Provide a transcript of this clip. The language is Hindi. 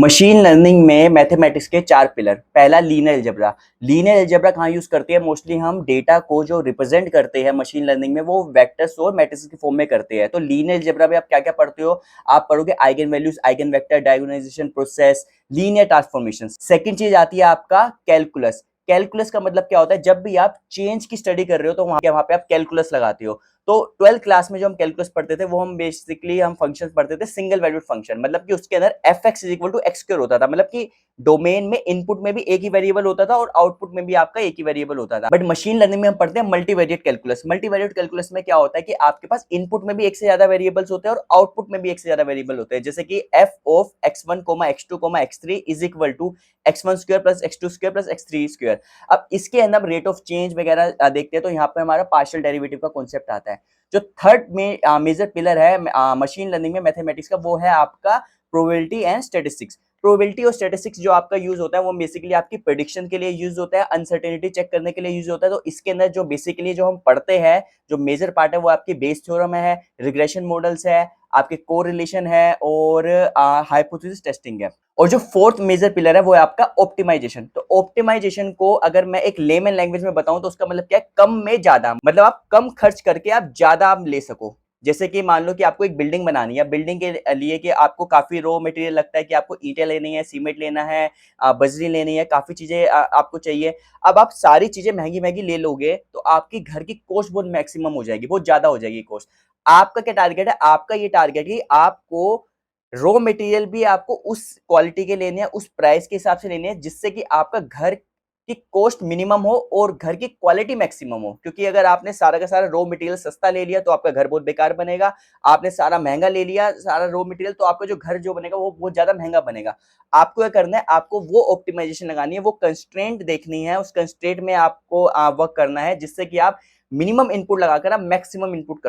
मशीन लर्निंग में मैथमेटिक्स के चार पिलर। पहला लीनियर अलजेब्रा। लीनियर अलजेब्रा कहाँ यूज करते हैं? मोस्टली हम डेटा को जो रिप्रेजेंट करते हैं मशीन लर्निंग में वो वेक्टर्स और मैट्रिसेस की फॉर्म में करते हैं। तो लीनियर अलजेब्रा में आप क्या क्या पढ़ते हो? आप पढ़ोगे eigen values, eigen vector, diagonalization process, linear transformation. Second चीज आती है आपका कैलकुलस। कैलकुलस का मतलब क्या होता है? जब भी आप चेंज की स्टडी कर रहे हो तो वहां पे आप कैलकुलस लगाते हो। तो 12th क्लास में जो हम कैलकुलस पढ़ते थे वो हम बेसिकली हम फंक्शन पढ़ते थे सिंगल वैल्यूड फंक्शन, मतलब कि उसके अंदर f x is equal to x square होता था। मतलब कि डोमेन में इनपुट में भी एक ही वेरिएबल होता था और आउटपुट में भी आपका एक ही वेरिएबल होता था। बट मशीन लर्निंग में हम पढ़ते हैं मल्टीवेरिएट कैलकुलस। मल्टीवेरिएट कैलकुलस में क्या होता है कि आपके पास इनपुट में भी एक से ज्यादा वेरिएबल्स होते हैं और आउटपुट में भी एक से ज्यादा वेरिएबल होते हैं। जैसे कि f of x1 x2 x3 is equal to x1 square plus x2 square plus x3 square. अब इसके अंदर रेट ऑफ चेंज वगैरह देखते हैं तो यहाँ पे हमारा पार्शियल डेरिवेटिव का कॉन्सेप्ट आता है। जो थर्ड में मेजर पिलर है मशीन लर्निंग में मैथमेटिक्स का, वो है आपका प्रोबेबिलिटी एंड स्टैटिस्टिक्स। प्रोबेबिलिटी और स्टैटिस्टिक्स जो आपका यूज होता है वो बेसिकली आपकी प्रेडिक्शन के लिए यूज होता है, अनसर्टेनिटी चेक करने के लिए यूज होता है। तो इसके अंदर जो बेसिकली जो हम पढ़ते हैं, जो मेजर पार्ट है वो आपकी बेस थ्योरम है, रिग्रेशन मॉडल्स है, आपके कोरिलेशन है और हाइपोथेसिस टेस्टिंग है। और जो फोर्थ मेजर पिलर है वो है आपका ऑप्टिमाइजेशन। तो ऑप्टिमाइजेशन को अगर मैं एक लेमन लैंग्वेज में बताऊं तो उसका मतलब क्या है? कम में ज्यादा, मतलब आप कम खर्च करके आप ज्यादा आप ले सको। जैसे कि मान लो कि आपको एक बिल्डिंग बनानी है, बिल्डिंग के लिए कि आपको काफी रॉ मटेरियल लगता है कि आपको ईंटें लेनी है, सीमेंट लेना है, बजरी लेनी है, काफी चीजें आपको चाहिए। अब आप सारी चीजें महंगी महंगी ले लोगे तो आपकी घर की कॉस्ट बहुत मैक्सिमम हो जाएगी, बहुत ज्यादा हो जाएगी कॉस्ट। आपका क्या टारगेट है? आपका ये टारगेट है कि आपको रॉ मटेरियल भी आपको उस क्वालिटी के लेने हैं, उस प्राइस के हिसाब से लेने हैं जिससे कि आपका घर की कॉस्ट मिनिमम हो और घर की क्वालिटी मैक्सिमम हो। क्योंकि अगर आपने सारा का सारा रॉ मटेरियल सस्ता ले लिया तो आपका घर बहुत बेकार बनेगा। आपने सारा महंगा ले लिया सारा रॉ मटेरियल तो आपका जो घर जो बनेगा वो बहुत ज्यादा महंगा बनेगा। आपको क्या करना है? आपको वो ऑप्टिमाइजेशन लगानी है, वो कंस्ट्रेंट देखनी है, उस कंस्ट्रेंट में आपको वर्क करना है जिससे कि आप मिनिमम इनपुट लगाकर आप मैक्सिमम इनपुट कर